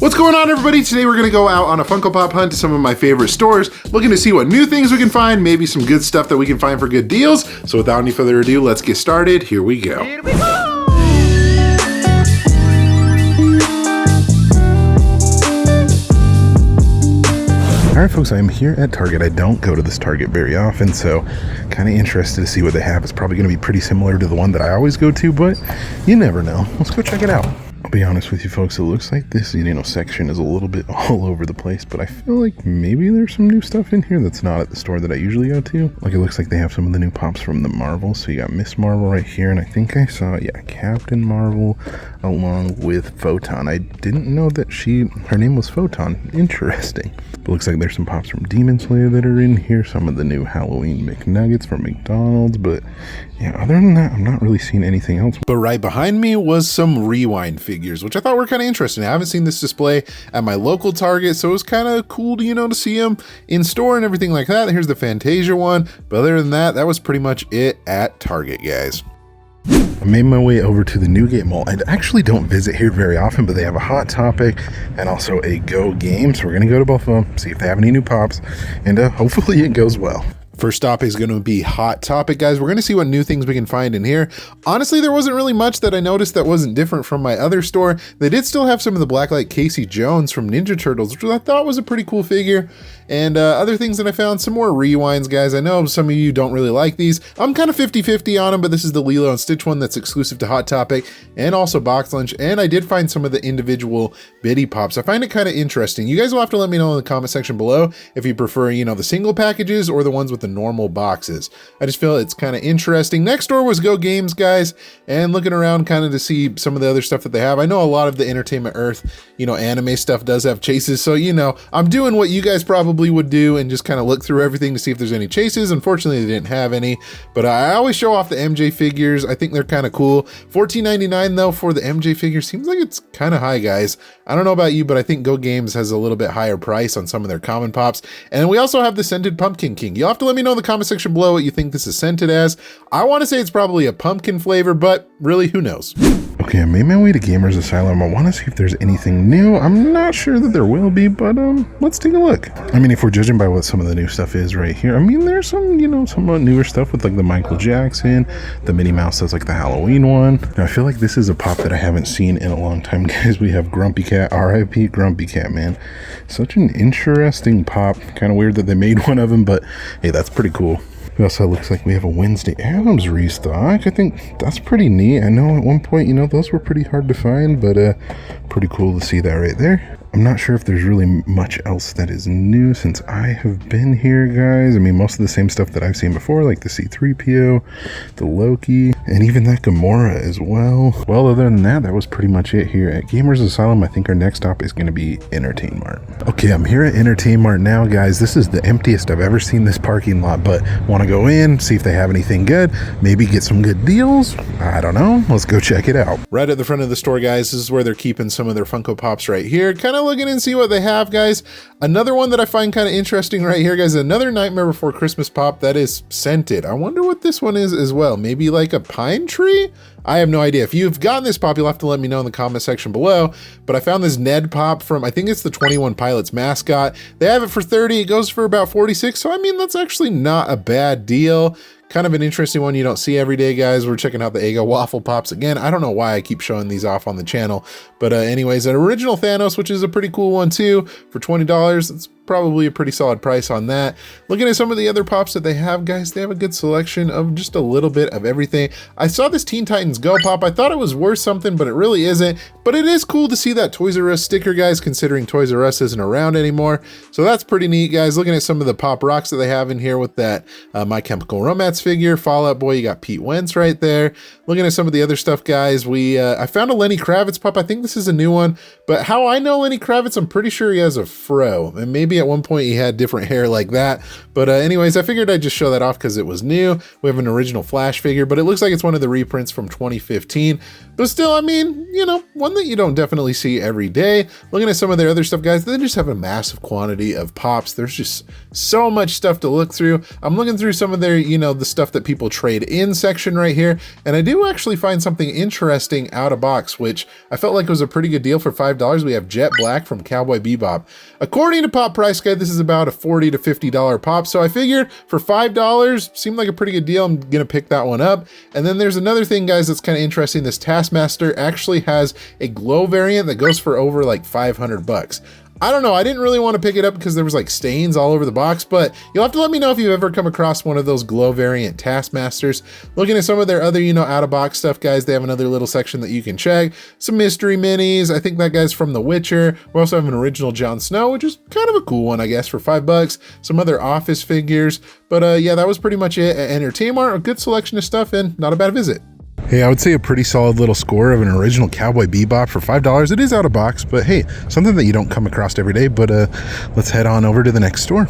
What's going on, everybody? Today we're gonna go out on a Funko Pop hunt to some of my favorite stores, looking to see what new things we can find, maybe some good stuff that we can find for good deals. So without any further ado, let's get started. Here we go. Here we go! All right, folks, I'm here at Target. I don't go to this Target very often, so kind of interested to see what they have. It's probably gonna be pretty similar to the one that I always go to, but you never know. Let's go check it out. I'll be honest with you folks, it looks like this, section is a little bit all over the place, but I feel like maybe there's some new stuff in here that's not at the store that I usually go to. Like, it looks like they have some of the new pops from the Marvel. So you got Miss Marvel right here, and I think I saw, Captain Marvel along with Photon. I didn't know that her name was Photon. Interesting. But looks like there's some pops from Demon Slayer that are in here, some of the new Halloween McNuggets from McDonald's, but yeah, other than that, I'm not really seeing anything else. But right behind me was some Rewind figures, which I thought were kind of interesting. I haven't seen this display at my local Target, so it was kind of cool to, to see them in store and everything like that. Here's the Fantasia one, but other than that, that was pretty much it at Target, guys. I made my way over to the Newgate Mall. I actually don't visit here very often, but they have a Hot Topic and also a Go game. So we're going to go to both of them, see if they have any new pops, and hopefully it goes well. First stop is going to be Hot Topic, guys. We're going to see what new things we can find in here. Honestly, there wasn't really much that I noticed that wasn't different from my other store. They did still have some of the Blacklight Casey Jones from Ninja Turtles, which I thought was a pretty cool figure. And other things that I found, some more rewinds, guys. I know some of you don't really like these. I'm kind of 50-50 on them, but this is the Lilo and Stitch one that's exclusive to Hot Topic and also Box Lunch. And I did find some of the individual Biddy Pops. I find it kind of interesting. You guys will have to let me know in the comment section below if you prefer, the single packages or the ones with the normal boxes. I just feel it's kind of interesting. Next door was Go Games, guys, and looking around kind of to see some of the other stuff that they have. I know a lot of the Entertainment Earth, anime stuff does have chases, so I'm doing what you guys probably would do and just kind of look through everything to see if there's any chases. Unfortunately, they didn't have any, but I always show off the MJ figures. I think they're kind of cool. $14.99 though for the MJ figure seems like it's kind of high, guys. I don't know about you, but I think Go Games has a little bit higher price on some of their common pops. And we also have the Scented Pumpkin King. You'll have to let me know in the comment section below what you think this is scented as. I want to say it's probably a pumpkin flavor, but really, who knows? Okay, I made my way to Gamers Asylum. I want to see if there's anything new. I'm not sure that there will be, but let's take a look. I mean, if we're judging by what some of the new stuff is right here, I mean, there's some, somewhat newer stuff with like the Michael Jackson, the Minnie Mouse that's like the Halloween one. Now, I feel like this is a pop that I haven't seen in a long time, guys. We have Grumpy Cat, R.I.P. Grumpy Cat, man. Such an interesting pop. Kind of weird that they made one of them, but hey, that's pretty cool. It also looks like we have a Wednesday Addams restock. I think that's pretty neat. I know at one point, those were pretty hard to find, but pretty cool to see that right there. I'm not sure if there's really much else that is new since I have been here, guys. I mean, most of the same stuff that I've seen before, like the C-3PO, the Loki, and even that Gamora as well. Well, other than that, that was pretty much it here at Gamers Asylum. I think our next stop is going to be Entertainmart. Okay, I'm here at Entertainmart now, guys. This is the emptiest I've ever seen this parking lot, but want to go in, see if they have anything good, maybe get some good deals. I don't know. Let's go check it out. Right at the front of the store, guys, this is where they're keeping some of their Funko Pops right here. Kind of looking and see what they have, guys. Another one that I find kind of interesting right here, guys, another Nightmare Before Christmas pop that is scented. I wonder what this one is as well. Maybe like a pine tree? I have no idea. If you've gotten this pop, you'll have to let me know in the comment section below. But I found this Ned pop from, I think it's the 21 Pilots mascot. They have it for 30. It goes for about 46. So I mean, that's actually not a bad deal. Kind of an interesting one you don't see every day, guys. We're checking out the Eggo Waffle Pops again. I don't know why I keep showing these off on the channel, but anyways, an original Thanos, which is a pretty cool one too, for $20. It's probably a pretty solid price on that. Looking at some of the other pops that they have, guys, they have a good selection of just a little bit of everything. I saw this Teen Titans Go pop. I thought it was worth something, but it really isn't. But it is cool to see that Toys R Us sticker, guys, considering Toys R Us isn't around anymore. So that's pretty neat, guys. Looking at some of the Pop Rocks that they have in here with that My Chemical Romance figure, Fall Out Boy, you got Pete Wentz right there. Looking at some of the other stuff, guys, I found a Lenny Kravitz pop. I think this is a new one, but how I know Lenny Kravitz, I'm pretty sure he has a fro, and maybe maybe at one point he had different hair like that. But anyways, I figured I'd just show that off because it was new. We have an original Flash figure, but it looks like it's one of the reprints from 2015. But still, I mean, you know, one that you don't definitely see every day. Looking at some of their other stuff, guys, they just have a massive quantity of pops. There's just so much stuff to look through. I'm looking through some of their, you know, the stuff that people trade in section right here. And I do actually find something interesting out of box, which I felt like was a pretty good deal for $5. We have Jet Black from Cowboy Bebop. According to Pop Price Guide, this is about a $40 to $50 pop. So I figured for $5, seemed like a pretty good deal. I'm gonna pick that one up. And then there's another thing, guys, that's kind of interesting. This Taskmaster actually has a glow variant that goes for over like 500 bucks. I don't know, I didn't really want to pick it up because there was like stains all over the box, but you'll have to let me know if you've ever come across one of those glow variant Taskmasters. Looking at some of their other, you know, out of box stuff, guys, they have another little section that you can check. Some mystery minis. I think that guy's from The Witcher. We also have an original Jon Snow, which is kind of a cool one, I guess, for $5. Some other Office figures. But yeah, that was pretty much it at Entertainmart. A good selection of stuff and not a bad visit. Hey, I would say a pretty solid little score of an original Cowboy Bebop for $5. It is out of box, but hey, something that you don't come across every day. But let's head on over to the next store.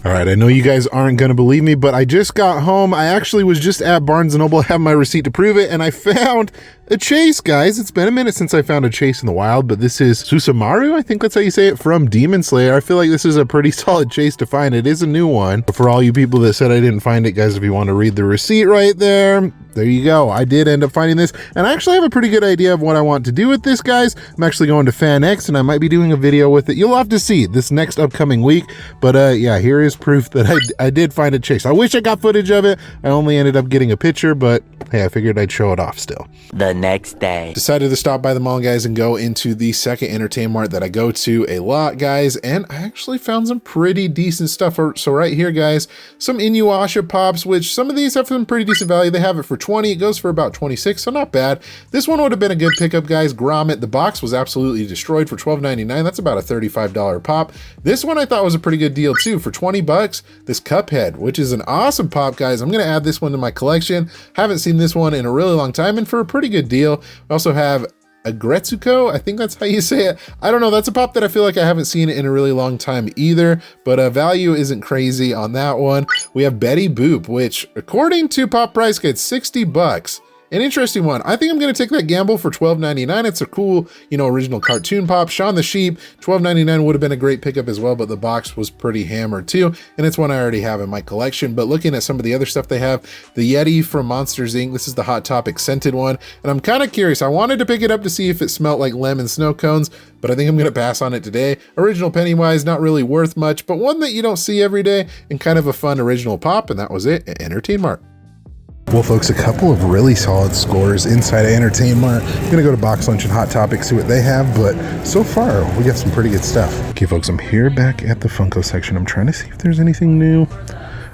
All right, I know you guys aren't going to believe me, but I just got home. I actually was just at Barnes & Noble, have my receipt to prove it, and I found a chase, guys. It's been a minute since I found a chase in the wild, but this is Susamaru, I think that's how you say it, from Demon Slayer. I feel like this is a pretty solid chase to find. It is a new one. But for all you people that said I didn't find it, guys, if you want to read the receipt right there you go. I did end up finding this, and I actually have a pretty good idea of what I want to do with this, guys. I'm actually going to FanX, and I might be doing a video with it. You'll have to see this next upcoming week, but yeah, here is proof that I did find a chase. I wish I got footage of it. I only ended up getting a picture, but hey, I figured I'd show it off still. The next day. Decided to stop by the mall, guys, and go into the second Entertainmart that I go to a lot, guys, and I actually found some pretty decent stuff. So right here, guys, some Inuyasha pops, which some of these have some pretty decent value. They have it for 20. It goes for about 26, so not bad. This one would have been a good pickup, guys. Grommet, the box was absolutely destroyed for $12.99. That's about a $35 pop. This one I thought was a pretty good deal too for 20 bucks. This Cuphead, which is an awesome pop, guys. I'm gonna add this one to my collection. Haven't seen this one in a really long time, and for a pretty good deal. We also have a Gretsuko, I think that's how you say it. I don't know, that's a pop that I feel like I haven't seen in a really long time either, but value isn't crazy on that one. We have Betty Boop, which according to Pop Price Guide, 60 bucks. An interesting one. I think I'm going to take that gamble for $12.99. It's a cool, you know, original cartoon pop. Shaun the Sheep, $12.99 would have been a great pickup as well, but the box was pretty hammered too, and it's one I already have in my collection. But looking at some of the other stuff they have, the Yeti from Monsters Inc. This is the Hot Topic scented one, and I'm kind of curious. I wanted to pick it up to see if it smelled like lemon snow cones, but I think I'm going to pass on it today. Original Pennywise, not really worth much, but one that you don't see every day, and kind of a fun original pop, and that was it at Entertainmart. Well, folks, a couple of really solid scores inside of Entertainmart. I'm gonna go to Box Lunch and Hot Topic, see what they have, but so far we got some pretty good stuff. Okay, folks, I'm here back at the Funko section. I'm trying to see if there's anything new.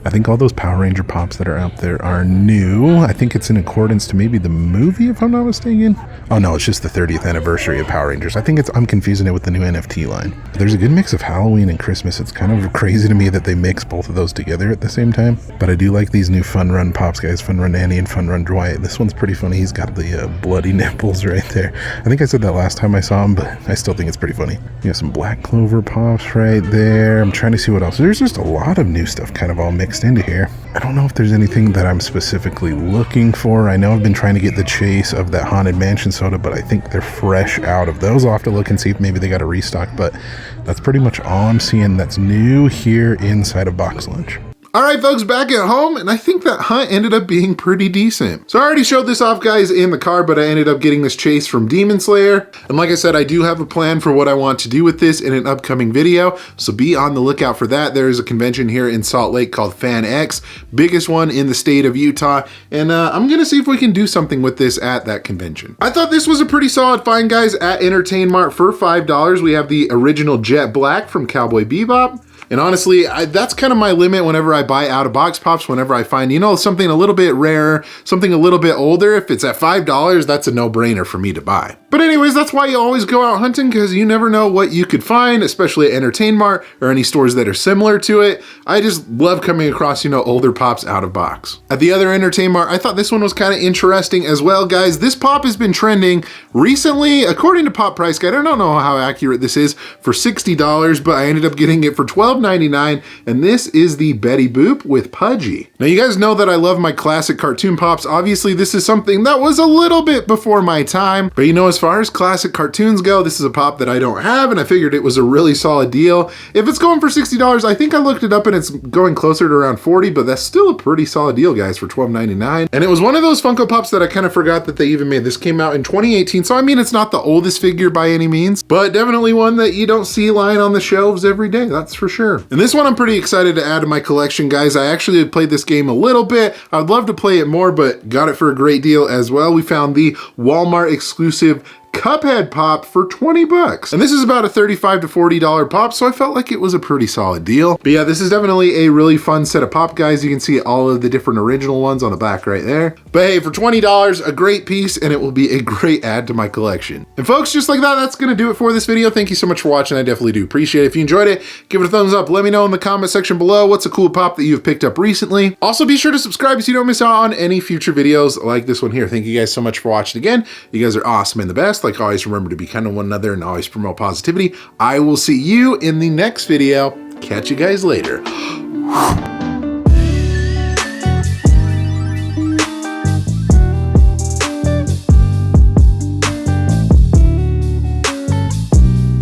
I think all those Power Ranger pops that are out there are new. I think it's in accordance to maybe the movie, if I'm not mistaken. Oh no, it's just the 30th anniversary of Power Rangers. I think I'm confusing it with the new NFT line. There's a good mix of Halloween and Christmas. It's kind of crazy to me that they mix both of those together at the same time. But I do like these new Fun Run pops, guys. Fun Run Annie and Fun Run Dwight. This one's pretty funny. He's got the bloody nipples right there. I think I said that last time I saw him, but I still think it's pretty funny. You have some Black Clover pops right there. I'm trying to see what else. There's just a lot of new stuff kind of all mixed into here. I don't know if there's anything that I'm specifically looking for. I know I've been trying to get the chase of that Haunted Mansion soda, but I think they're fresh out of those. I'll have to look and see if maybe they got a restock, but that's pretty much all I'm seeing that's new here inside of Box Lunch. All right, folks, back at home, and I think that hunt ended up being pretty decent. So I already showed this off, guys, in the car, but I ended up getting this chase from Demon Slayer. And like I said, I do have a plan for what I want to do with this in an upcoming video, so be on the lookout for that. There is a convention here in Salt Lake called FanX, biggest one in the state of Utah, and I'm gonna see if we can do something with this at that convention. I thought this was a pretty solid find, guys, at Entertainmart for $5. We have the original Jet Black from Cowboy Bebop. And honestly, that's kind of my limit whenever I buy out-of-box pops, whenever I find, you know, something a little bit rarer, something a little bit older. If it's at $5, that's a no-brainer for me to buy. But anyways, that's why you always go out hunting, because you never know what you could find, especially at Entertainmart or any stores that are similar to it. I just love coming across, older pops out of box. At the other Entertainmart, I thought this one was kind of interesting as well, guys. This pop has been trending recently, according to Pop Price Guide. I don't know how accurate this is, for $60, but I ended up getting it for $12.99, and this is the Betty Boop with Pudgy. Now, you guys know that I love my classic cartoon pops. Obviously, this is something that was a little bit before my time, but as far as classic cartoons go, this is a pop that I don't have, and I figured it was a really solid deal. If it's going for $60, I think I looked it up and it's going closer to around $40, but that's still a pretty solid deal, guys, for $12.99. And it was one of those Funko Pops that I kind of forgot that they even made. This came out in 2018, so I mean, it's not the oldest figure by any means, but definitely one that you don't see lying on the shelves every day, that's for sure. And this one I'm pretty excited to add to my collection, guys. I actually played this game a little bit. I'd love to play it more, but got it for a great deal as well. We found the Walmart exclusive Cuphead pop for 20 bucks. And this is about a $35 to $40 pop, so I felt like it was a pretty solid deal. But yeah, this is definitely a really fun set of pop, guys. You can see all of the different original ones on the back right there. But hey, for $20, a great piece, and it will be a great add to my collection. And folks, just like that, that's gonna do it for this video. Thank you so much for watching. I definitely do appreciate it. If you enjoyed it, give it a thumbs up. Let me know in the comment section below what's a cool pop that you've picked up recently. Also, be sure to subscribe so you don't miss out on any future videos like this one here. Thank you guys so much for watching again. You guys are awesome and the best. Like always, remember to be kind to one another and always promote positivity. I will see you in the next video. Catch you guys later.